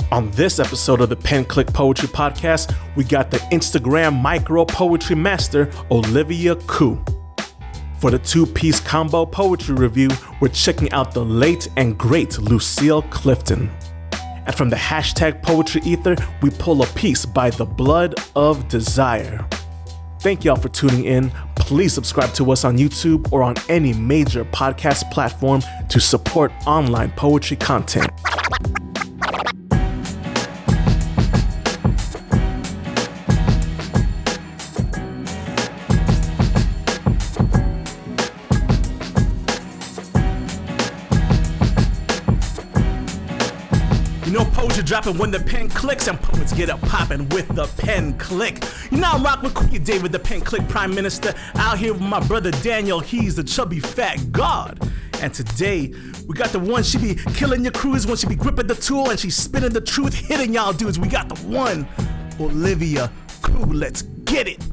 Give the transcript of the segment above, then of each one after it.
On this episode of the Pen Click Poetry Podcast, we got the Instagram micro poetry master, Olivia Ku. For the two-piece combo poetry review, we're checking out the late and great Lucille Clifton. And from the hashtag Poetry Ether, we pull a piece by The Blood of Desire. Thank y'all for tuning in. Please subscribe to us on YouTube or on any major podcast platform to support online poetry content. Poetry dropping when the pen clicks and poets get up popping with the pen click. You know I'm rocking with Kuya David, the pen click prime minister, out here with my brother Daniel Hees, the chubby fat god. And today we got the one, she be killing your crews when she be gripping the tool and she spinning the truth, hitting y'all dudes. We got the one, Olivia Ku. Let's get it.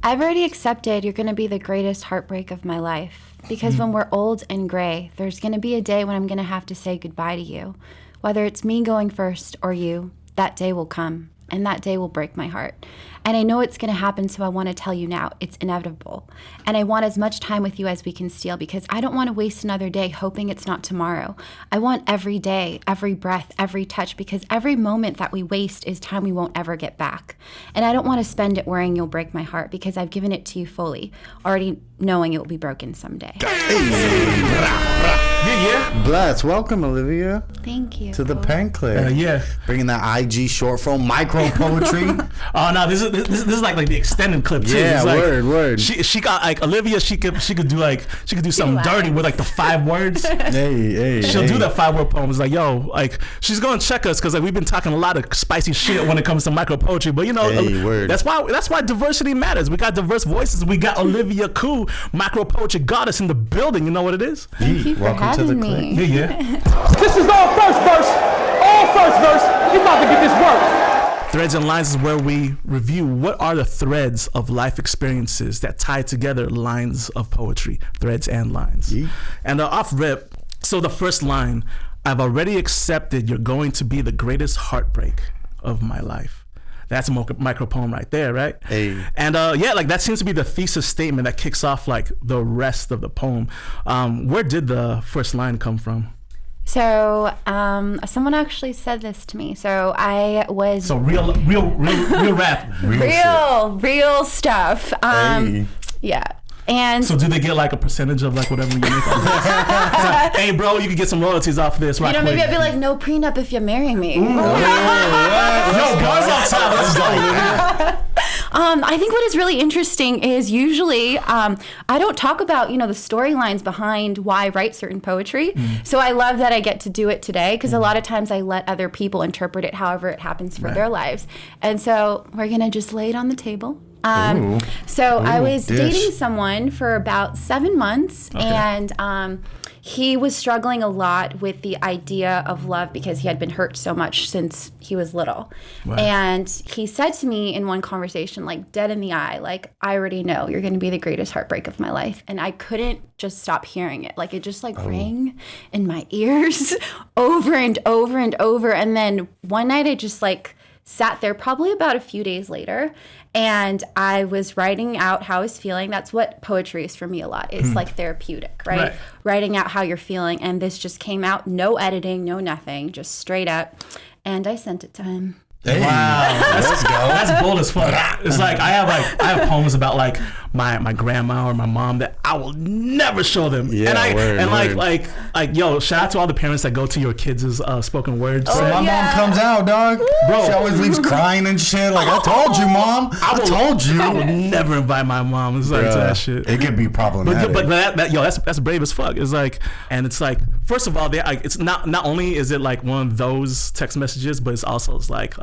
I've already accepted you're gonna be the greatest heartbreak of my life. Because when we're old and gray, there's gonna be a day when I'm gonna have to say goodbye to you. Whether it's me going first or you, that day will come, and that day will break my heart. And I know it's gonna happen, so I wanna tell you now, it's inevitable. And I want as much time with you as we can steal because I don't wanna waste another day hoping it's not tomorrow. I want every day, every breath, every touch, because every moment that we waste is time we won't ever get back. And I don't wanna spend it worrying you'll break my heart because I've given it to you fully, already knowing it will be broken someday. Yeah. Bless. Welcome, Olivia. Thank you. To the pen click. Yeah. Bringing that IG short form micro poetry. Oh no, this is like the extended clip too. Yeah, like, word. She got like Olivia. She could do something dirty with like the 5 words. She'll do that 5-word poem. It's like like she's gonna check us because like we've been talking a lot of spicy shit when it comes to micro poetry. But you know that's why diversity matters. We got diverse voices. We got Olivia Ku, micro poetry goddess in the building. You know what it is? Thank you for having me. Yeah. This is all first verse. You're about to get this work. Threads and Lines is where we review what are the threads of life experiences that tie together lines of poetry, threads and lines. Yeah. And off rip, so the first line, I've already accepted you're going to be the greatest heartbreak of my life. That's a micro poem right there, right? Hey. And like that seems to be the thesis statement that kicks off like the rest of the poem. Where did the first line come from? So someone actually said this to me. So I was real rap, real stuff. Yeah. And so do they get like a percentage of like whatever you make on this? Like, hey bro, you can get some royalties off of this, right? Maybe I'd be like, no prenup if you marry me. Yo, bars outside, let's go. I think what is really interesting is usually I don't talk about, the storylines behind why I write certain poetry. So I love that I get to do it today because a lot of times I let other people interpret it however it happens for their lives. And so we're going to just lay it on the table. I was dating someone for about 7 months and he was struggling a lot with the idea of love because he had been hurt so much since he was little. Wow. And he said to me in one conversation, like dead in the eye, like, I already know you're going to be the greatest heartbreak of my life. And I couldn't just stop hearing it. Like it just rang in my ears over and over and over. And then one night I just sat there probably about a few days later and I was writing out how I was feeling. That's what poetry is for me a lot. It's like therapeutic, right? Writing out how you're feeling. And this just came out, no editing, no nothing, just straight up. And I sent it to him. Hey, wow, let's go. That's bold as fuck. It's like I have poems about like my grandma or my mom that I will never show them. Yeah, and yo, shout out to all the parents that go to your kids' spoken words. So my mom comes out, dog. Bro, she always leaves crying and shit. Like I told you, mom. I told you. I would never invite my mom. It's like to that shit. It could be problematic. But that's brave as fuck. It's like, and it's like, first of all, it's not only is it like one of those text messages, but it's also like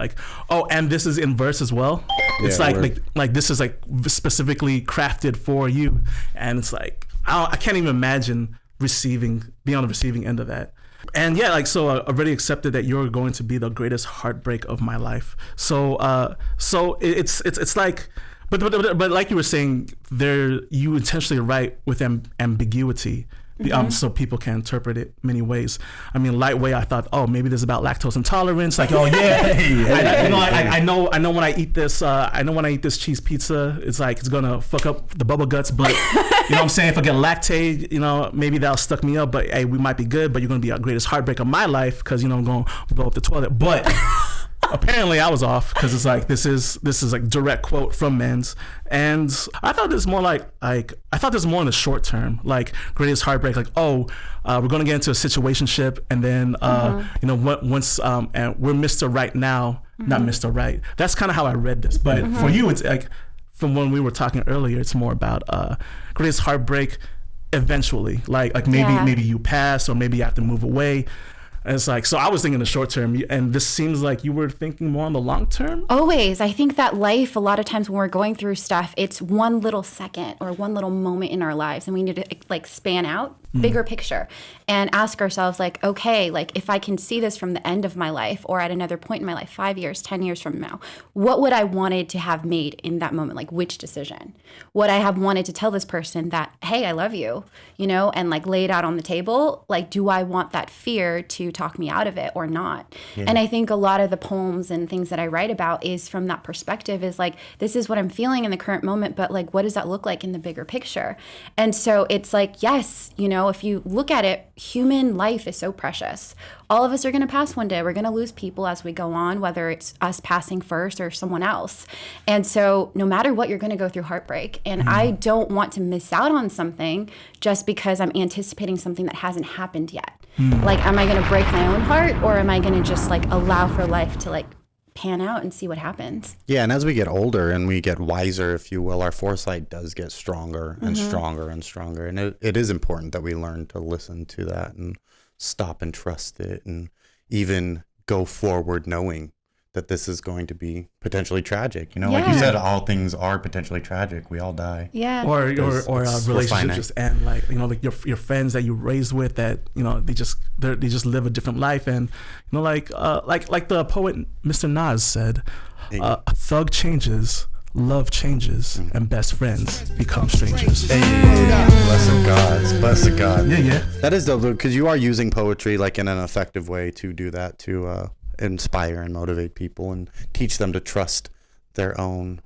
oh, and this is in verse as well. It's like this is like specifically crafted for you, and it's like I can't even imagine being on the receiving end of that. And yeah, I already accepted that you're going to be the greatest heartbreak of my life. So it's like, but like you were saying, you intentionally write with ambiguity So people can interpret it many ways. I mean, lightweight, I thought, oh, maybe this is about lactose intolerance. Like, oh yeah, I know when I eat this cheese pizza, it's like it's gonna fuck up the bubble guts. But you know what I'm saying? If I get lactate, maybe that'll stuck me up. But hey, we might be good. But you're gonna be our greatest heartbreak of my life because I'm gonna blow up the toilet. But apparently I was off because it's like this is like direct quote from Men's, and I thought this more like I thought this more in the short term, like greatest heartbreak, like we're gonna get into a situationship, and then once and we're Mr. Right now, not Mr. Right. That's kind of how I read this, but for you it's like from when we were talking earlier, it's more about greatest heartbreak eventually, like maybe you pass or maybe you have to move away. And it's like, so I was thinking the short term, and this seems like you were thinking more on the long term? Always. I think that life, a lot of times when we're going through stuff, it's one little second or one little moment in our lives, and we need to like span out, bigger picture, and ask ourselves like, okay, like if I can see this from the end of my life or at another point in my life, 5 years, 10 years from now, what would I wanted to have made in that moment? Like which decision? Would I have wanted to tell this person that, hey, I love you, and like lay it out on the table? Like, do I want that fear to talk me out of it or not? And I think a lot of the poems and things that I write about is from that perspective, is like, this is what I'm feeling in the current moment, but like, what does that look like in the bigger picture? And so it's like, yes, if you look at it, human life is so precious. All of us are going to pass one day. We're going to lose people as we go on, whether it's us passing first or someone else. And so no matter what, you're going to go through heartbreak. And I don't want to miss out on something just because I'm anticipating something that hasn't happened yet. Like, am I going to break my own heart, or am I going to just like allow for life to like pan out and see what happens? Yeah, and as we get older and we get wiser, if you will, our foresight does get stronger and stronger and stronger. And it is important that we learn to listen to that and stop and trust it, and even go forward knowing that this is going to be potentially tragic. Like you said, all things are potentially tragic. We all die. Yeah. Or relationships just end, like like your friends that you raised with, that they just live a different life, and like the poet Mr. Nas said, a thug changes, love changes, and best friends become strangers. Hey, blessed God. Yeah. That is dope, because you are using poetry like in an effective way to do that, to inspire and motivate people and teach them to trust their own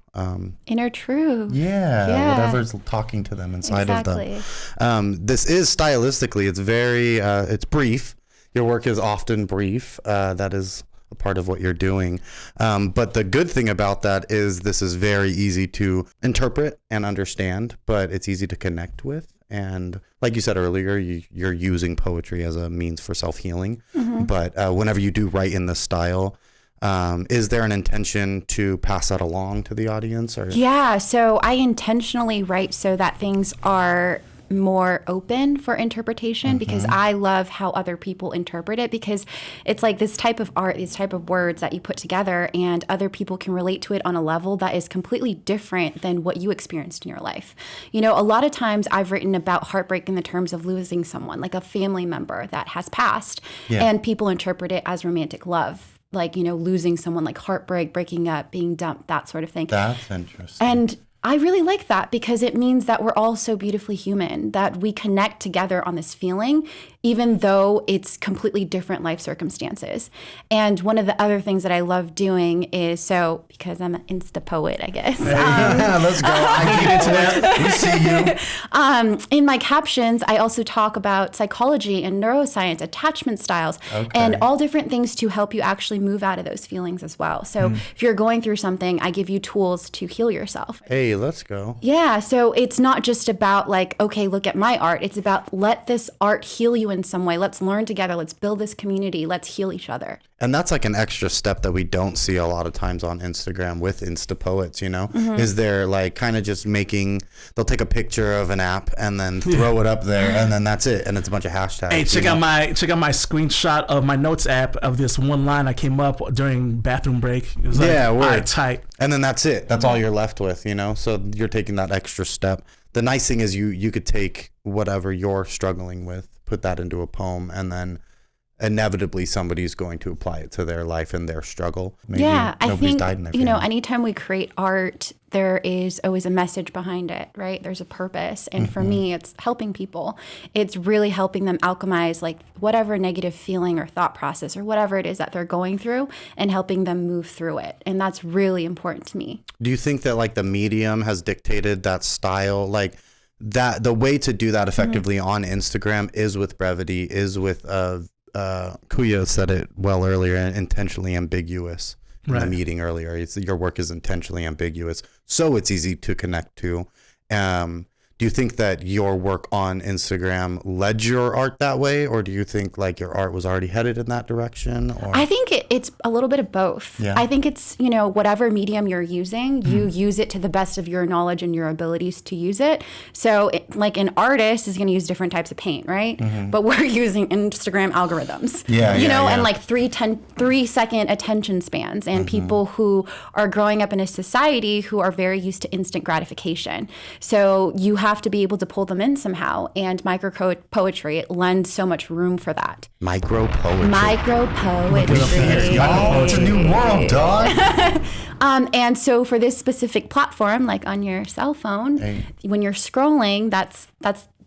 inner truth. Whatever's talking to them inside of them. This is stylistically, it's very it's brief. Your work is often brief. That is a part of what you're doing, but the good thing about that is this is very easy to interpret and understand, but it's easy to connect with. And like you said earlier, you're using poetry as a means for self-healing. But whenever you do write in this style, is there an intention to pass that along to the audience? Or? Yeah, so I intentionally write so that things are more open for interpretation, because I love how other people interpret it, because it's like this type of art, these type of words that you put together, and other people can relate to it on a level that is completely different than what you experienced in your life. A lot of times I've written about heartbreak in the terms of losing someone, like a family member that has passed, and people interpret it as romantic love, like, losing someone, like heartbreak, breaking up, being dumped, that sort of thing. That's interesting. And I really like that, because it means that we're all so beautifully human, that we connect together on this feeling, even though it's completely different life circumstances. And one of the other things that I love doing is, because I'm an Insta poet, I guess. Let's go. I get into that. We see you. In my captions, I also talk about psychology and neuroscience, attachment styles, and all different things to help you actually move out of those feelings as well. So if you're going through something, I give you tools to heal yourself. Hey, let's go. Yeah, so it's not just about like, okay, look at my art. It's about, let this art heal you in some way. Let's learn together. Let's build this community. Let's heal each other. And that's like an extra step that we don't see a lot of times on Instagram with Insta poets, is there like kind of just they'll take a picture of an app and then throw it up there, and then that's it. And it's a bunch of hashtags. Hey, check out my screenshot of my notes app of this one line I came up during bathroom break. It was like, all right, tight. And then that's it. That's all you're left with, So you're taking that extra step. The nice thing is you could take whatever you're struggling with, put that into a poem, and then inevitably somebody's going to apply it to their life and their struggle. Maybe yeah, I think, died in their you know, family. anytime we create art, there is always a message behind it, right? There's a purpose. And for me, it's helping people. It's really helping them alchemize like whatever negative feeling or thought process or whatever it is that they're going through and helping them move through it. And that's really important to me. Do you think that like the medium has dictated that style? Like that the way to do that effectively on Instagram is with brevity, is with Kuya said it well earlier, intentionally ambiguous in the meeting earlier. Your work is intentionally ambiguous, so it's easy to connect to. Do you think that your work on Instagram led your art that way, or do you think like your art was already headed in that direction? Or? I think it's a little bit of both. Yeah. I think it's, you know, whatever medium you're using, you use it to the best of your knowledge and your abilities to use it. So like an artist is going to use different types of paint, right? But we're using Instagram algorithms, you know, and like 3-second attention spans, and people who are growing up in a society who are very used to instant gratification. So you have to be able to pull them in somehow, and micro poetry, it lends so much room for that. Micro poetry. Micro poetry. It's a new world, dog. And so for this specific platform, like on your cell phone, when you're scrolling, that's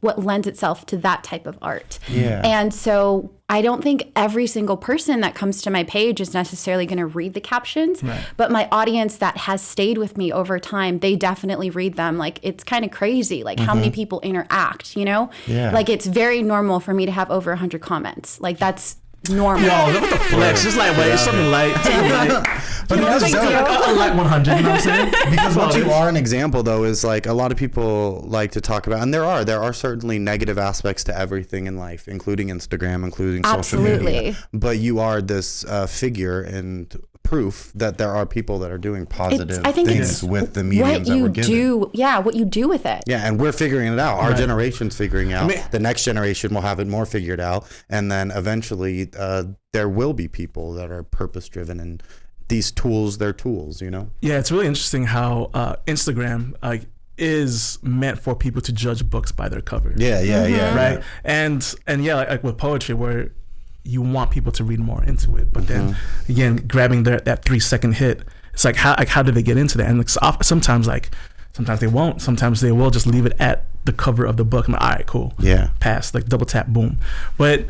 what lends itself to that type of art. Yeah. And so I don't think every single person that comes to my page is necessarily going to read the captions, but my audience that has stayed with me over time, they definitely read them. Like, it's kind of crazy, like how many people interact, you know? Yeah. Like, it's very normal for me to have over 100 comments. Like, that's normal. Yo, look at the flex. Just lightweight. It's something light. But that's dope. I like 100, you know what I'm saying? Because what you are an example, though, is like a lot of people like to talk about, and there are certainly negative aspects to everything in life, including Instagram, including social media. But you are this figure and proof that there are people that are doing positive things with the mediums that we're given. What you do with it. Yeah, and we're figuring it out. Our generation's figuring out. The next generation will have it more figured out, and then eventually there will be people that are purpose-driven, and these tools, they're tools, you know? Yeah, it's really interesting how Instagram is meant for people to judge books by their cover. Yeah. Right? And yeah, like with poetry, where you want people to read more into it, but then again, grabbing that 3-second hit, it's like how do they get into that? And like, sometimes they won't. Sometimes they will just leave it at the cover of the book. I'm like, all right, cool. Yeah. Pass, like double tap, boom. But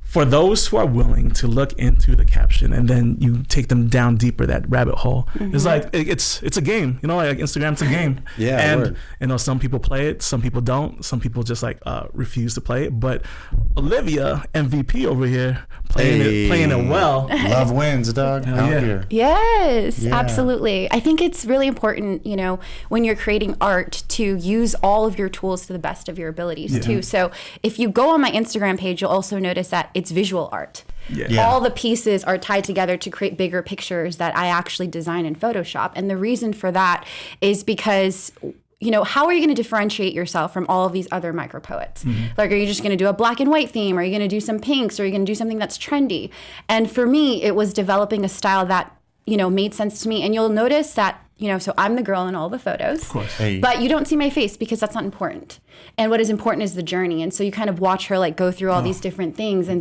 for those who are willing to look into the caption and then you take them down deeper that rabbit hole, it's like it's a game, you know, like Instagram's a game. And you know, some people play it, some people don't, some people just like refuse to play it. But Olivia MVP over here playing it well. Love wins, dog. Out here. Yes, absolutely. I think it's really important, you know, when you're creating art to use all of your tools to the best of your abilities too. So if you go on my Instagram page, you'll also notice that it's visual art. All the pieces are tied together to create bigger pictures that I actually design in Photoshop. And the reason for that is because, you know, how are you going to differentiate yourself from all of these other micro poets? Like, are you just going to do a black and white theme? Are you going to do some pinks? Or are you going to do something that's trendy? And for me, it was developing a style that, you know, made sense to me. And you'll notice that, you know, so I'm the girl in all the photos, of course. But you don't see my face because that's not important. And what is important is the journey. And so you kind of watch her like go through all these different things, and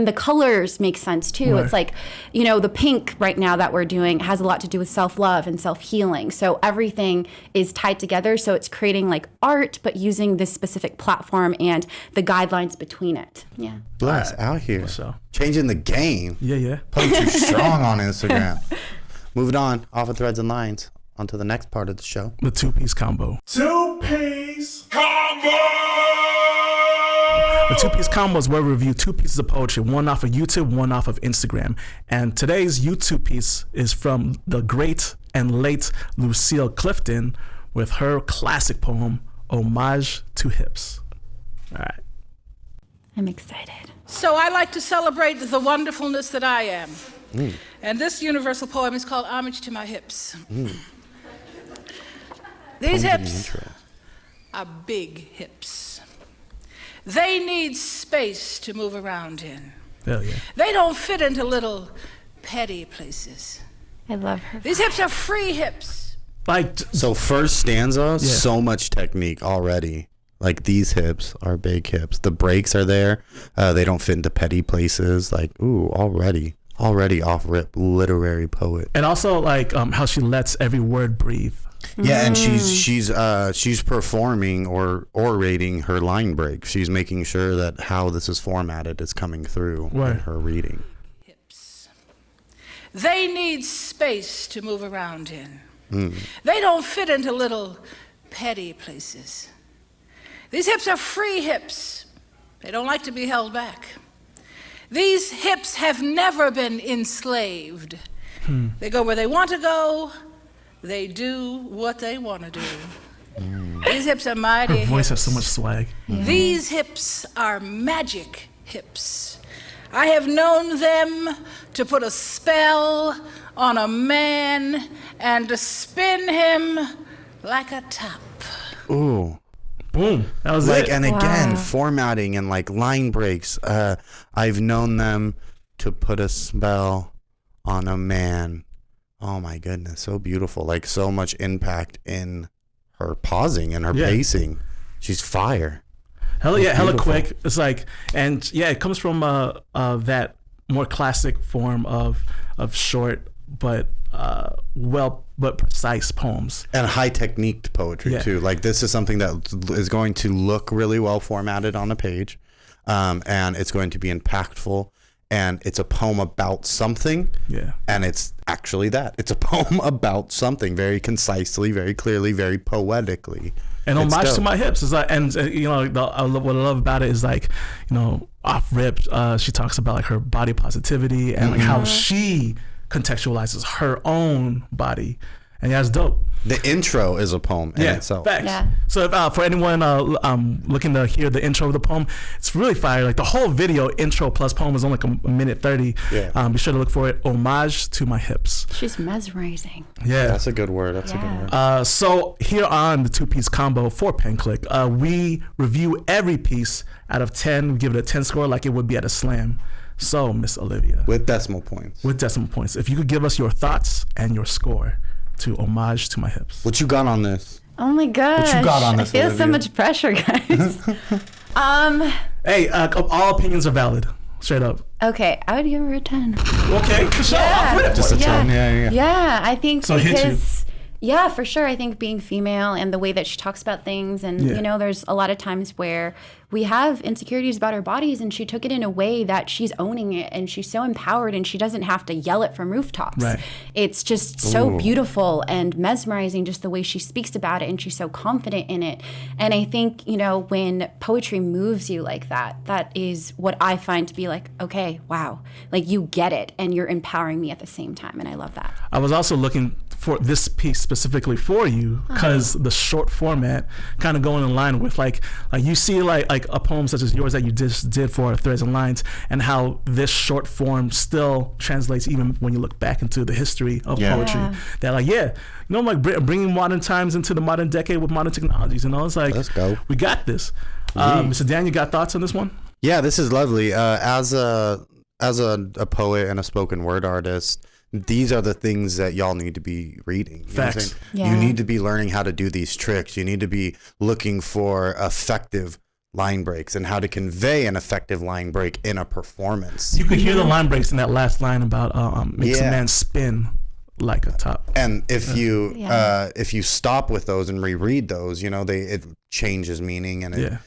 the colors make sense too. It's like, you know, the pink right now that we're doing has a lot to do with self-love and self-healing. So everything is tied together. So it's creating like art, but using this specific platform and the guidelines between it. Yeah. Bless out here. So Changing the game. Yeah. Poetry strong on Instagram. Moving on, off of Threads and Lines. On to the next part of the show. The two-piece combo. Two-piece combo! The two-piece combo is where we review 2 pieces of poetry, one off of YouTube, one off of Instagram. And today's YouTube piece is from the great and late Lucille Clifton with her classic poem, Homage to Hips. All right. I'm excited. So I like to celebrate the wonderfulness that I am. And this universal poem is called Homage to My Hips. These hips are big hips. They need space to move around in. Hell yeah. They don't fit into little petty places. I love her. These hips are free hips. Like, So first stanza, so much technique already. Like these hips are big hips. The breaks are there. They don't fit into petty places. Like, ooh, already off rip, literary poet. And also like how she lets every word breathe. Yeah, and she's performing or orating her line break. She's making sure that how this is formatted is coming through in her reading. Hips. They need space to move around in. They don't fit into little petty places. These hips are free hips. They don't like to be held back. These hips have never been enslaved. They go where they want to go. They do what they want to do. These hips are mighty. Her voice hips. has so much swag. These hips are magic hips. I have known them to put a spell on a man and to spin him like a top. Ooh. Boom. That was like, it. and again, formatting and like line breaks. I've known them to put a spell on a man. Oh my goodness, so beautiful. Like so much impact in her pausing and her pacing. She's fire. Hella quick. It's like, and yeah, it comes from that more classic form of short but precise poems and high techniqued poetry too. Like this is something that is going to look really well formatted on a page, and it's going to be impactful. And it's a poem about something. Yeah. And it's actually that. It's a poem about something very concisely, very clearly, very poetically. And homage to my hips is like, and you know, what I love about it is like, you know, off rip, she talks about like her body positivity and like how she contextualizes her own body, and that's dope. The intro is a poem in itself. Facts. Yeah. So if, for anyone looking to hear the intro of the poem, it's really fire. Like the whole video, intro plus poem, is only like a minute 30. Yeah. Be sure to look for it. Homage to my hips. She's mesmerizing. Yeah. That's a good word. That's a good word. So here on the 2-piece combo for Pen Click, we review every piece out of 10. We give it a 10 score like it would be at a slam. So, Miss Olivia. With decimal points. If you could give us your thoughts and your score to Homage to My Hips. What you got on this? Oh my gosh. What you got on this, I feel Olivia? so much pressure, guys. Hey, all opinions are valid. Straight up. Okay, I would give her a 10. Okay, for sure. Yeah. Just a 10. Yeah. Yeah, I think so because... Yeah, for sure. I think being female and the way that she talks about things, and you know, there's a lot of times where we have insecurities about our bodies, and she took it in a way that she's owning it, and she's so empowered, and she doesn't have to yell it from rooftops. Right. It's just so beautiful and mesmerizing, just the way she speaks about it, and she's so confident in it. And I think, you know, when poetry moves you like that, that is what I find to be like, okay, wow, like you get it, and you're empowering me at the same time, and I love that. I was also looking for this piece specifically for you because the short format kind of going in line with like you see like a poem such as yours that you just did for Threads and Lines, and how this short form still translates even when you look back into the history of poetry. That like you know, like bringing modern times into the modern decade with modern technologies, you know, it's like, let's go, we got this. Mr. Dan, you got thoughts on this one? Yeah, this is lovely. As a poet and a spoken word artist, these are the things that y'all need to be reading. You know what I'm saying? You need to be learning how to do these tricks. You need to be looking for effective line breaks and how to convey an effective line break in a performance. You could hear the line breaks in that last line about makes a man spin like a top. And if you stop with those and reread those, you know, it changes meaning, and it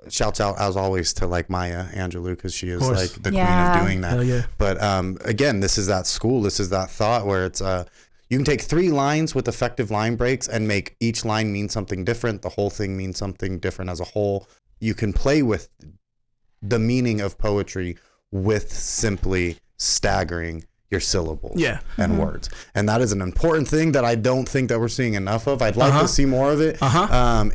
shouts out as always to like Maya Angelou, because she is like the queen of doing that. But again, this is that school, this is that thought where it's you can take 3 lines with effective line breaks and make each line mean something different, the whole thing means something different as a whole. You can play with the meaning of poetry with simply staggering your syllables and words. And that is an important thing that I don't think that we're seeing enough of. I'd like to see more of it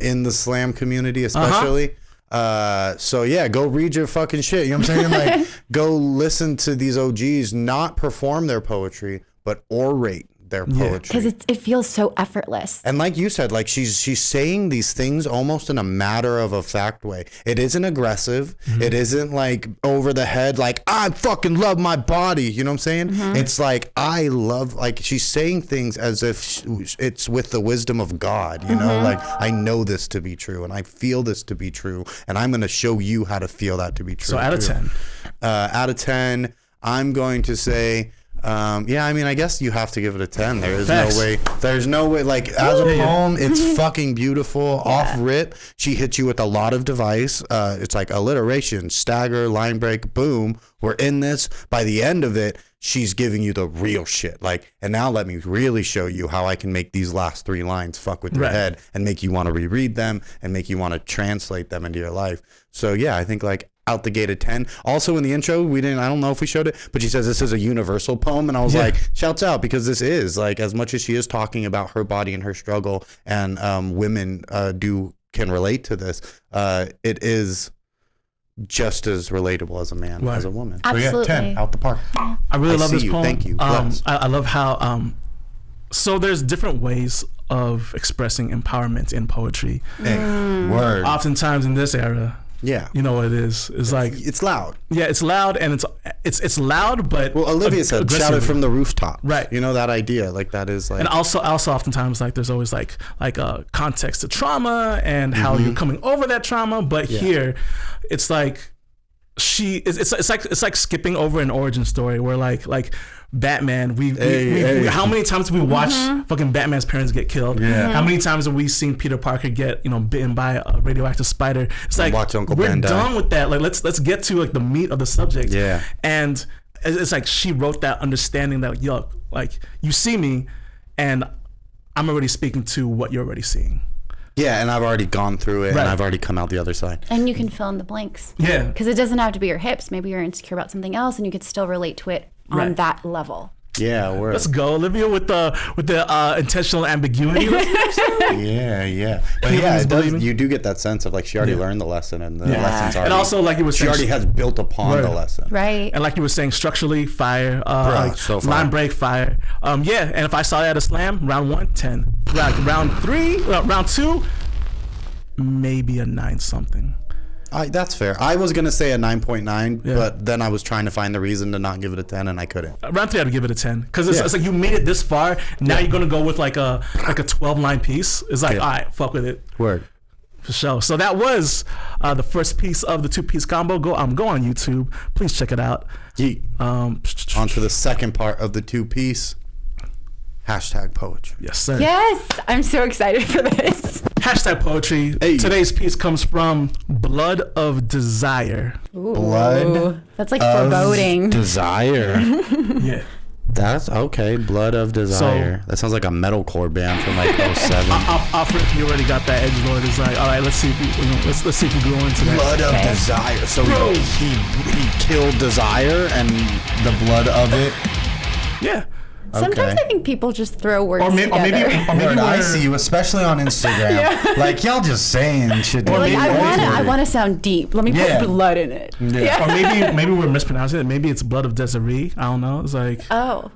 in the slam community especially. So yeah, go read your fucking shit. You know what I'm saying? Like, go listen to these OGs not perform their poetry, but orate their poetry. Because it feels so effortless. And like you said, like she's saying these things almost in a matter of a fact way. It isn't aggressive. It isn't like over the head, like I fucking love my body. You know what I'm saying? It's like I love, like she's saying things as if it's with the wisdom of God. You know, like I know this to be true and I feel this to be true, and I'm going to show you how to feel that to be true. So out of 10. Out of 10, I'm going to say, I mean, I guess you have to give it a 10. There's no way, like, as a poem, it's fucking beautiful. Off rip, she hits you with a lot of device. It's like alliteration, stagger, line break, boom. We're in this. By the end of it, she's giving you the real shit. Like, and now let me really show you how I can make these last 3 lines fuck with your head and make you want to reread them and make you want to translate them into your life. So yeah, I think like out the gate at 10. Also in the intro, I don't know if we showed it, but she says this is a universal poem, and I was like, shouts out, because this is like, as much as she is talking about her body and her struggle, and women can relate to this, it is just as relatable as a man as a woman. Absolutely. So yeah, 10 out the park. I really love this poem. Thank you. I love how so there's different ways of expressing empowerment in poetry. Word. Oftentimes in this era, you know what it is. It's like it's loud. Yeah, it's loud, and it's loud, but Olivia said, "Shout it from the rooftop." Right. You know that idea, like that is like. And also oftentimes like there's always like a context to trauma and how you're coming over that trauma, but here, it's like it's like skipping over an origin story where like Batman, we how many times have we watched fucking Batman's parents get killed? How many times have we seen Peter Parker get bitten by a radioactive spider? It's like we're done with that. Like let's get to like the meat of the subject. Yeah. And it's like she wrote that understanding that like you see me, and I'm already speaking to what you're already seeing. Yeah, and I've already gone through it, and I've already come out the other side. And you can fill in the blanks. Yeah. Because it doesn't have to be your hips. Maybe you're insecure about something else, and you could still relate to it on that level. Yeah, let's go, Olivia, with the intentional ambiguity. Yeah. But yeah, it does, you do get that sense of like she already learned the lesson, and the lesson's already. And also, like you were saying, she already has built upon the lesson. Right. And like you were saying, structurally, fire, line break, fire. And if I saw that at a slam, round 1, 10. Round 3, round 2, maybe a 9 something. That's fair. I was gonna say a 9.9, but then I was trying to find the reason to not give it a 10, and I couldn't. Round 3, I'd give it a 10 because it's like you made it this far. Now you're gonna go with like a 12-line piece. It's like, all right, fuck with it. Word. For sure. So that was the first piece of the 2-piece combo. Go on YouTube. Please check it out. On to the second part of the 2-piece. #poetry. Yes, sir. Yes, I'm so excited for this. #poetry. Hey. Today's piece comes from Blood of Desire. Ooh. Blood. That's like foreboding. Desire. Yeah. That's okay. Blood of Desire. That sounds like a metalcore band from like 07. Alfred, you already got that edgelord. It's like, all right, let's see if we let's see if we go into that. Blood of Desire. So he killed Desire and the blood of it. Yeah. Sometimes I think people just throw words together. Or maybe I see you, especially on Instagram. Like y'all just saying shit. Like I want to sound deep. Let me put blood in it. Yeah. Or maybe we're mispronouncing it. Maybe it's Blood of Desiree. I don't know. It's like of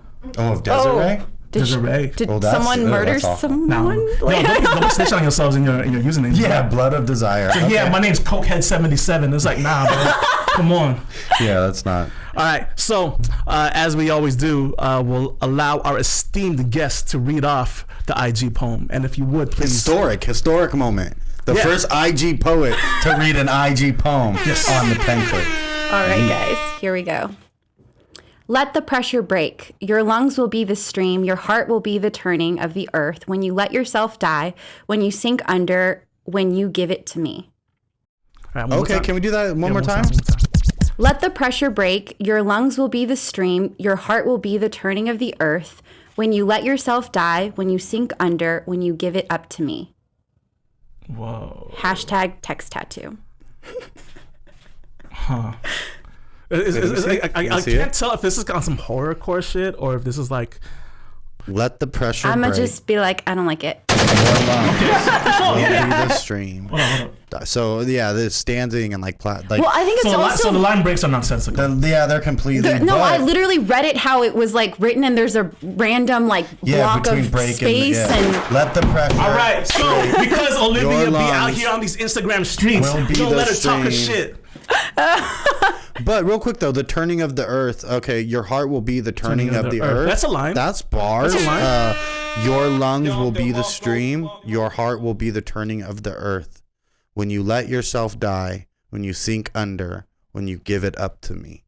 Desiree. Did someone murder someone? No, don't snitch on yourselves in your username. Yeah, Blood of Desire. So, yeah, my name's Cokehead77. It's like, nah, bro. Come on. Yeah, that's not. All right. So, as we always do, we'll allow our esteemed guests to read off the IG poem. And if you would, please. Historic moment. The first IG poet to read an IG poem on the pen clip. All right, guys. Here we go. Let the pressure break. Your lungs will be the stream. Your heart will be the turning of the earth. When you let yourself die, when you sink under, when you give it to me. All right, okay, can we do that one more time? Let the pressure break. Your lungs will be the stream. Your heart will be the turning of the earth. When you let yourself die, when you sink under, when you give it up to me. Whoa. #text tattoo. Huh. I can't tell if this is on some horrorcore shit or if this is like. Let the pressure break. I'm going to just be like, I don't like it. Will be the stream. Hold on. So yeah, the standing and like well, I think it's so the line breaks are nonsensical. they're completely. No, I literally read it how it was like written, and there's a random like block of space and let the pressure. All right, so because Olivia be out here on these Instagram streets, don't let her talk her shit. But real quick though, the turning of the earth. Okay, your heart will be the turning of the earth. That's a line. That's bars. That's a line. Your lungs will be the stream. Your heart will be the turning of the earth. When you let yourself die, when you sink under, when you give it up to me.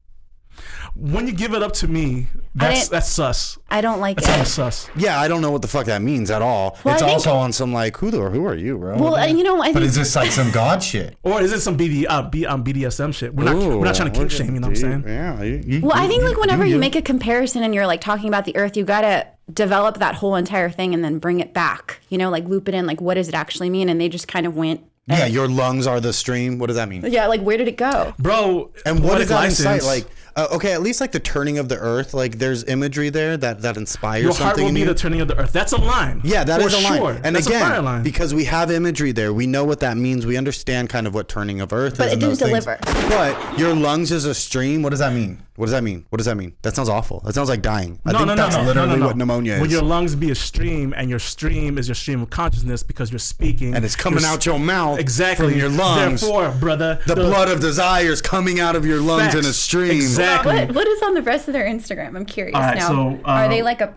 When you give it up to me, that's sus. I don't like it. That's sus. Yeah, I don't know what the fuck that means at all. Well, it's also on some like, who are you, bro? Well, I think. But is this like some God shit? Or is it some BDSM shit? We're not trying to kink shame, you know what I'm saying? Yeah. Well, I think like whenever you make a comparison and you're like talking about the earth, you gotta develop that whole entire thing and then bring it back. You know, like loop it in. Like, what does it actually mean? And they just kind of went. Yeah, your lungs are the stream. What does that mean? Yeah, like where did it go? Bro, and what is that inside? Like, okay, at least like the turning of the earth, like there's imagery there that inspires something. Your heart will be the turning of the earth. That's a line. Yeah, that is a line. Sure. And that's again, a fire line. because we have imagery there, we know what that means. We understand kind of what turning of earth but is. But it didn't deliver. But your lungs is a stream. What does that mean? What does that mean? What does that mean? That sounds awful. That sounds like dying. I think that's literally what pneumonia is. When your lungs be a stream, and your stream is your stream of consciousness because you're speaking. And it's coming out your mouth. Exactly. From your lungs. Therefore, brother. The blood of desire is coming out of your lungs in a stream. Exactly. What is on the rest of their Instagram? I'm curious right, now. So, are they like a...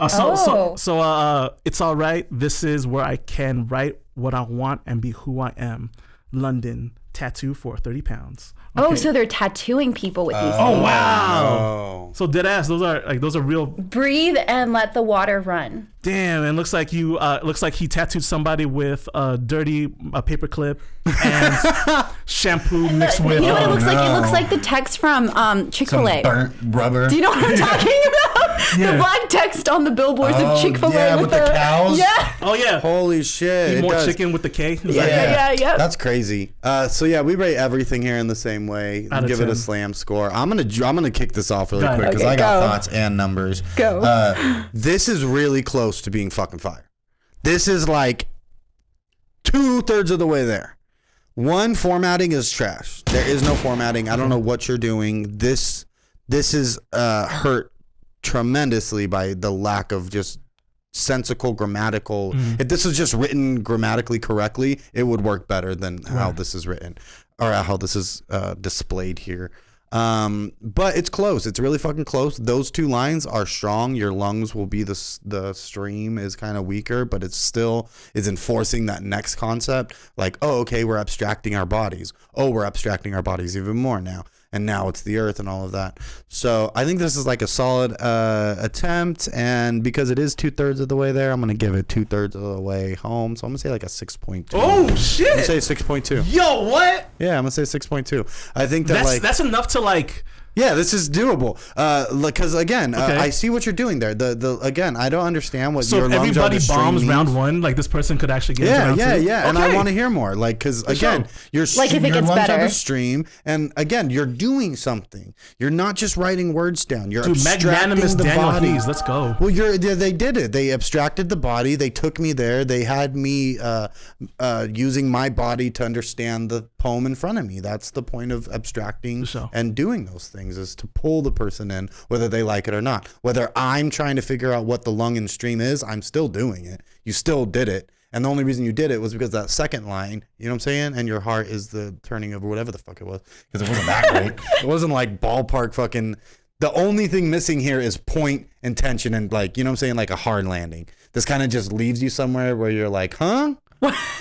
So it's all right. This is where I can write what I want and be who I am. London, tattoo for 30 pounds. Okay. Oh, so they're tattooing people with these things. Oh, wow. So dead ass. Those are real. Breathe and let the water run. Damn, and looks like he tattooed somebody with a dirty paper clip and shampoo mixed with. You know what it looks like? It looks like the text from Chick-fil-A. Some burnt rubber. Do you know what I'm talking about? Yeah. The black text on the billboards of Chick-fil-A. Yeah, with the cows. Yeah. Oh yeah. Holy shit. Eat more chicken with the K. Yeah. That's crazy. So yeah, we rate everything here in the same way. Give it a slam score. I'm gonna kick this off really quick because I got thoughts and numbers. Go. This is really close to being fucking fire. This is like 2/3 of the way there. One, formatting is trash. There is no formatting. I don't know what you're doing. This is hurt tremendously by the lack of just sensical, grammatical. If this was just written grammatically correctly, it would work better than how this is written or how this is displayed here. But it's close. It's really fucking close. Those two lines are strong. Your lungs will be the stream is kind of weaker, but it's still is enforcing that next concept. Like, oh, okay, we're abstracting our bodies. Oh, we're abstracting our bodies even more now. And now it's the earth and all of that. So I think this is like a solid attempt. And because it is 2/3 of the way there, I'm going to give it 2/3 of the way home. So I'm going to say like a 6.2. Oh, shit. I'm going to say 6.2. Yo, what? Yeah, I'm going to say 6.2. I think that's enough to like... Yeah, this is doable. Because again, I see what you're doing there. Again, I don't understand what your lungs are. So if everybody bombs round one, like this person could actually get into round two? Yeah. And I want to hear more. Like, because again, your lungs are the stream, and again, you're doing something. You're not just writing words down. You're abstracting the body. Hees, let's go. Well, they did it. They abstracted the body. They took me there. They had me using my body to understand the poem in front of me. That's the point of abstracting and doing those things. Is to pull the person in, whether they like it or not. Whether I'm trying to figure out what the lung and stream is, I'm still doing it. You still did it. And the only reason you did it was because that second line, you know what I'm saying? And your heart is the turning of whatever the fuck it was. Because it wasn't that great. It wasn't like ballpark fucking... The only thing missing here is point and tension and like, you know what I'm saying? Like a hard landing. This kind of just leaves you somewhere where you're like, huh?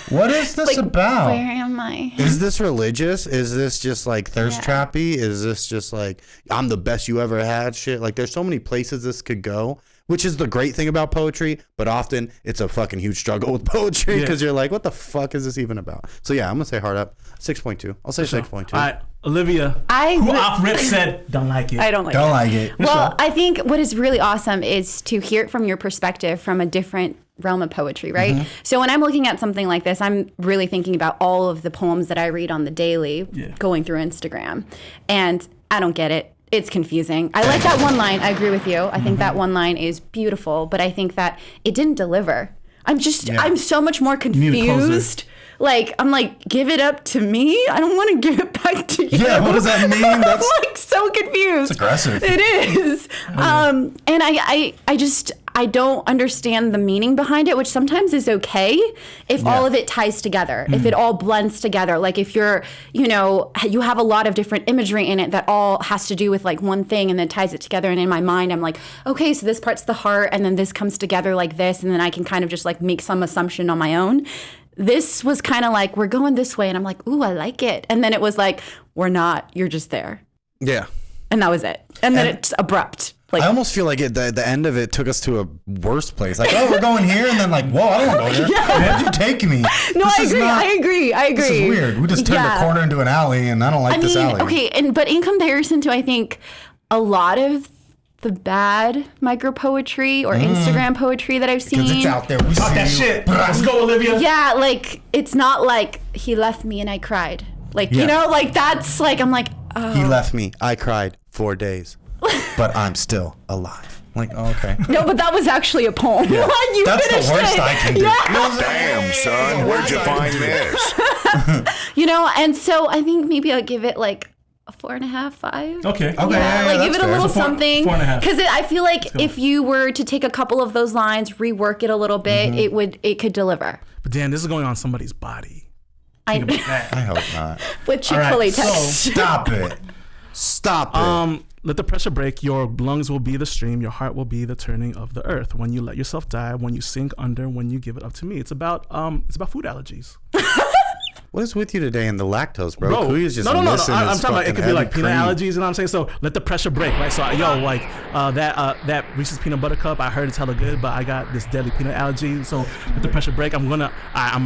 What is this about? Where am I? Is this religious? Is this just like thirst trappy? Is this just like I'm the best you ever had shit? Like there's so many places this could go, which is the great thing about poetry, but often it's a fucking huge struggle with poetry because you're like, what the fuck is this even about? So yeah, I'm gonna say hard up 6.2. I'll say 6.2. All right, Olivia, who off rip said don't like it. I don't like it. Well, I think what is really awesome is to hear it from your perspective from a different realm of poetry, right? So when I'm looking at something like this, I'm really thinking about all of the poems that I read on the daily going through Instagram. And I don't get it. It's confusing. I like that one line. I agree with you. I think that one line is beautiful, but I think that it didn't deliver. I'm so much more confused. Like, I'm like, give it up to me? I don't want to give it back to you. Yeah, what does that mean? I'm like so confused. It's aggressive. It is. And I don't understand the meaning behind it, which sometimes is okay if all of it ties together, if it all blends together. Like if you're, you have a lot of different imagery in it that all has to do with like one thing and then ties it together. And in my mind, I'm like, okay, so this part's the heart and then this comes together like this. And then I can kind of just like make some assumption on my own. This was kind of like, we're going this way. And I'm like, ooh, I like it. And then it was like, we're not, you're just there. Yeah. And that was it. And then it's abrupt. Like, I almost feel like the end of it took us to a worse place. Like, oh, we're going here, and then like, whoa, I don't want to go here. Where'd you take me? No, I agree. This is weird. We just turned a corner into an alley, and I don't like this alley. Okay, but in comparison to, I think, a lot of the bad micro poetry or Instagram poetry that I've seen. Because it's out there. We talk that shit. Let's go, Olivia. Yeah, like, it's not like, he left me and I cried. Like, like, that's like, I'm like, oh. He left me. I cried 4 days. But I'm still alive. I'm like, oh, okay. No, but that was actually a poem. Yeah. That's the worst I can do. Yeah. Damn, son, where'd you find this? And so I think maybe I'll give it like a 4.5, 5. Okay. Yeah, like give it a little so something. 4.5. Because I feel like if you were to take a couple of those lines, rework it a little bit, it could deliver. But Dan, this is going on somebody's body. I hope not. With Chick-fil-A text. So stop it. Stop it. Let the pressure break. Your lungs will be the stream. Your heart will be the turning of the earth. When you let yourself die, when you sink under, when you give it up to me. It's about food allergies. What is with you today and the lactose, bro? Kuya's just no. I'm missing talking his about it could be like peanut cream. allergies, you know what I'm saying? So let the pressure break, right? So that Reese's peanut butter cup, I heard it's hella good, but I got this deadly peanut allergy. So let the pressure break. I'm gonna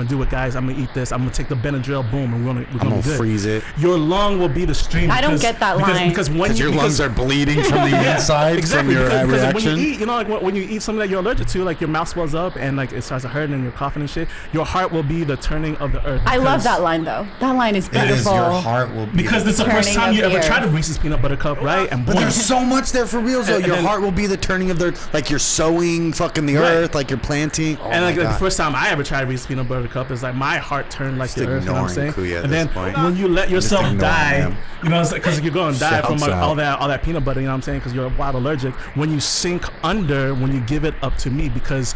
do it, guys. I'm gonna eat this. I'm gonna take the Benadryl, boom, and we're gonna be good. Freeze it. Your lung will be the stream. I don't get that line. Because your lungs are bleeding from the inside exactly, from your reaction. When you eat, like when you eat something that you're allergic to, like your mouth swells up and like it starts to hurt and you're coughing and shit. Your heart will be the turning of the earth. I love that line though. That line is beautiful. It is, your heart will be. Because it's the first time you ever tried a Reese's peanut butter cup, right? And but there's so much there for real, though. Your heart will be the turning of the, like you're sowing fucking the earth, like you're planting. And like the first time I ever tried Reese's peanut butter cup is like my heart turned like the earth. You know what I'm saying? Kuya and then when you let yourself die, because you're going to die from all that peanut butter. You know what I'm saying? Because you're wild allergic. When you sink under, when you give it up to me, because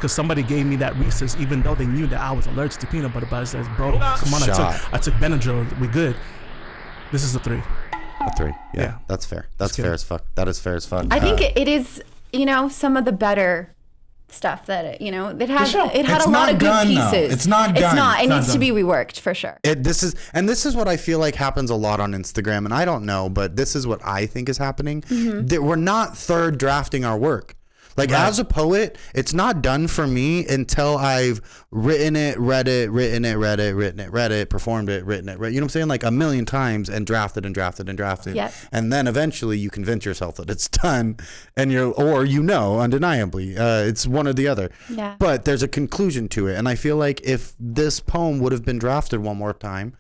somebody gave me that Reese's, even though they knew that I was allergic to peanut butter. But I said, bro, come on, I took Benadryl. We good. This is a 3. A 3. Yeah. That's fair. That's fair as fuck. That is fair as fuck. I think it is, some of the better stuff that it had a lot of good pieces. Though. It's not done. It's not. It needs to be reworked for sure. This is what I feel like happens a lot on Instagram, and I don't know, but this is what I think is happening. That we're not third drafting our work. Like, as a poet, it's not done for me until I've written it, performed it, written it, you know what I'm saying? Like a million times and drafted. Yep. And then eventually you convince yourself that it's done and undeniably, it's one or the other. Yeah. But there's a conclusion to it. And I feel like if this poem would have been drafted one more time,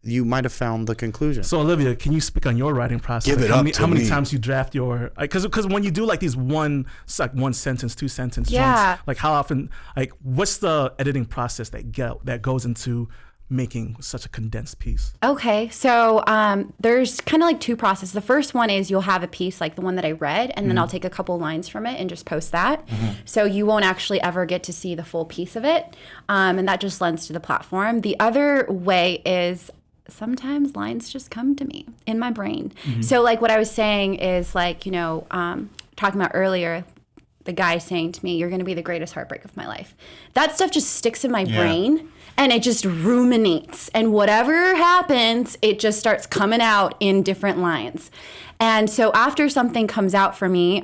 you might have found the conclusion. So Olivia, can you speak on your writing process? Give it up to me. How many times you draft your? Because when you do like these one sentence, 2 sentence joints, like how often? Like what's the editing process that goes into making such a condensed piece? Okay, so there's kind of like 2 processes. The first one is you'll have a piece like the one that I read, and then I'll take a couple lines from it and just post that. So you won't actually ever get to see the full piece of it, and that just lends to the platform. The other way is sometimes lines just come to me in my brain. So like what I was saying is like, talking about earlier, the guy saying to me, "You're going to be the greatest heartbreak of my life." That stuff just sticks in my brain and it just ruminates. And whatever happens, it just starts coming out in different lines. And so after something comes out for me,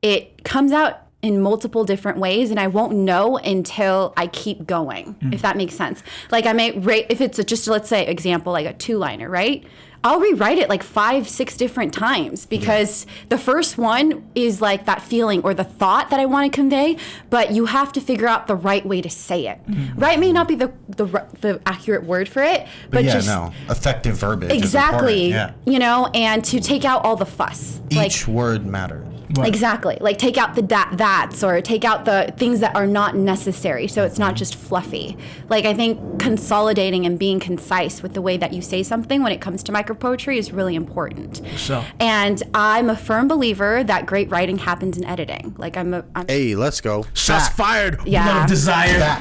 it comes out in multiple different ways, and I won't know until I keep going, if that makes sense. Like I may if it's just, let's say, example, like a 2-liner, right? I'll rewrite it like 5, 6 different times because the first one is like that feeling or the thought that I want to convey, but you have to figure out the right way to say it. Right may not be the accurate word for it, but effective verbiage. Exactly. Is important. And to take out all the fuss. Each word matters. Right. Exactly. Like take out the that's or take out the things that are not necessary. So it's not just fluffy. Like I think consolidating and being concise with the way that you say something when it comes to micropoetry is really important. So. And I'm a firm believer that great writing happens in editing. Like I'm Hey, let's go. Shots fired. Yeah. Blood of desire.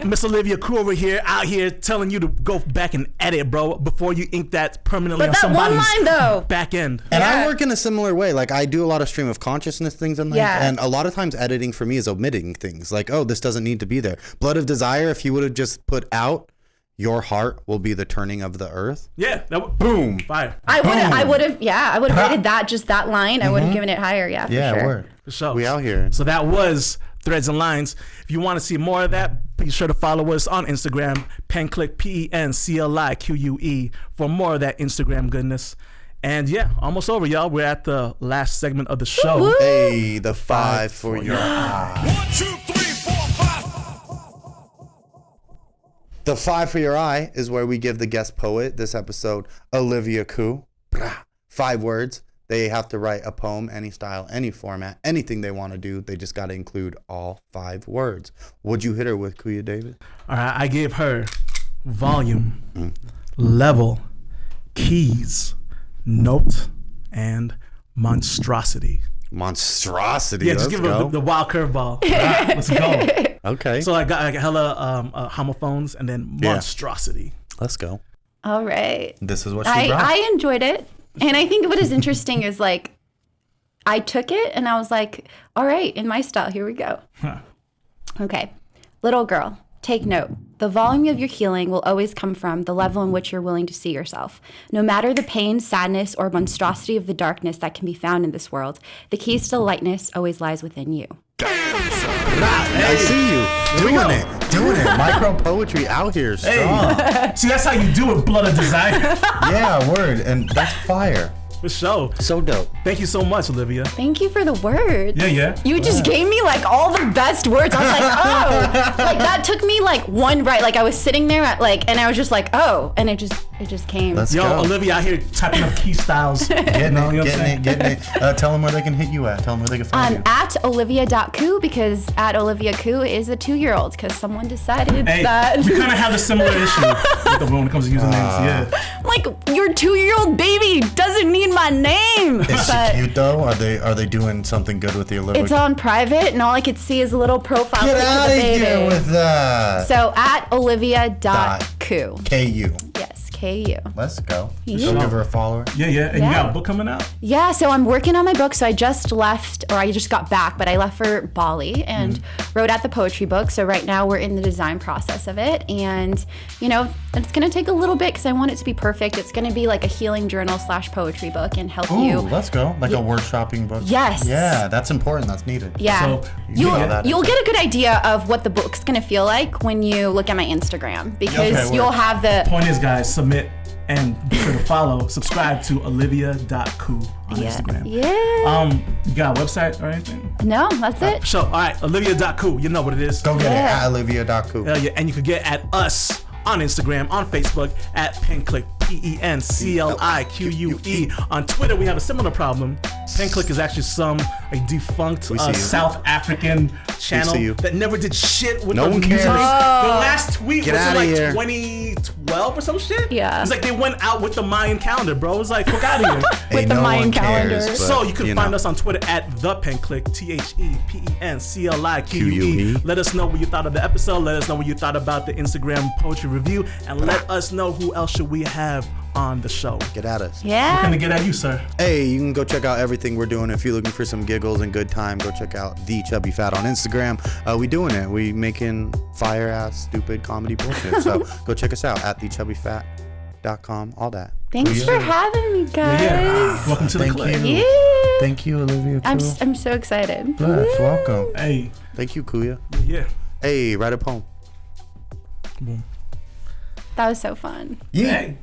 Miss Olivia Ku over here, out here telling you to go back and edit, bro, before you ink that permanently But on that one somebody's line, though. back end. And I work in a similar way. Like I do a lot of stream of consciousness things in life, and a lot of times editing for me is omitting things. Like, oh, this doesn't need to be there. Blood of desire, if you would have just put out, your heart will be the turning of the earth. Yeah. Boom. Fire. I would have rated that, just that line. I would have given it higher. Yeah, for sure. Word. For sure. We out here. So that was Threads and Lines. If you want to see more of that, be sure to follow us on Instagram, PenClique, PenClique, for more of that Instagram goodness. And yeah, almost over, y'all. We're at the last segment of the show. Woo-woo. Hey, the 5 for your eye. 1, 2, 3, 4, 5. The 5 for your eye is where we give the guest poet this episode, Olivia Ku, 5 words. They have to write a poem, any style, any format, anything they want to do. They just got to include all 5 words. What'd you hit her with, Kuya David? All right, I gave her volume, level, keys, note, and monstrosity. Monstrosity. Yeah, just Let's give her go. the wild curveball. Right, let's go. Okay. So I got like hella homophones and then monstrosity. Let's go. All right. This is what she brought. I enjoyed it. And I think what is interesting is like, I took it and I was like, all right, in my style, here we go. Huh. Okay. Little girl, take note. The volume of your healing will always come from the level in which you're willing to see yourself. No matter the pain, sadness, or monstrosity of the darkness that can be found in this world, the keys to lightness always lies within you. I see you doing it. Micro poetry out here strong. See, that's how you do it, blood of desire. Yeah, word, and that's fire. For sure. So dope. Thank you so much, Olivia. Thank you for the words. Yeah. You just gave me like all the best words. I was like, oh, like that took me like one right. Like I was sitting there at like, and I was just like, oh, and it just came. Let's Yo, go. Olivia out here typing up key styles. Getting it. Tell them where they can hit you at. Tell them where they can find you. At Olivia.Ku, because at Olivia Ku is a 2-year-old because someone decided that. We kind of have a similar issue when it comes to usernames. Yeah. Like your 2-year-old baby doesn't need my name. Is she cute though? Are they doing something good with the Olivia? It's on private, and all I could see is a little profile Get picture out of of the baby. here with that. So at Olivia.Ku. KU. Yes, KU. Let's go. Yeah. Go give her a follower. Yeah. And you got a book coming out? Yeah, so I'm working on my book. So I just left, or I just got back, but I left for Bali and wrote out the poetry book. So right now we're in the design process of it. And, you know, it's going to take a little bit because I want it to be perfect. It's going to be like a healing journal / poetry book and help Ooh, you. let's go. Like a workshopping book. Yes. Yeah, that's important. That's needed. Yeah. So, You'll get a good idea of what the book's going to feel like when you look at my Instagram because you'll have the... Point is, guys, submit and be sure to follow, subscribe to Olivia.Ku on Instagram. Yeah. You got a website or anything? No, that's it. So, all right, Olivia.Ku, you know what it is. Go get it at Olivia.Ku. Hell yeah, and you can get at us on Instagram, on Facebook, at PenClique, PenClique. On Twitter, we have a similar problem. PenClique is actually a defunct South African channel that never did shit with No the one cares. username. The last tweet was in outta like here. 2012 or some shit. Yeah. It's like they went out with the Mayan calendar, bro. It's like, fuck out of here. With the Mayan calendar. So you can find us on Twitter at the PenClique, ThePenClique. Let us know what you thought of the episode. Let us know what you thought about the Instagram poetry review, and let us know who else should we have on the show. Get at us. Yeah. We're gonna get at you, sir. Hey, you can go check out everything we're doing. If you're looking for some giggles and good time, go check out The Chubby Fat on Instagram. We doing it. We making fire ass stupid comedy bullshit. So go check us out at thechubbyfat.com. All that. Thanks for having me, guys. Yeah. Welcome to the Clique. Yeah. Thank you, Olivia. I'm so excited. Yes, welcome. Hey. Thank you, Kuya. Yeah. Hey, write a poem. Boom. That was so fun. Yeah. Hey.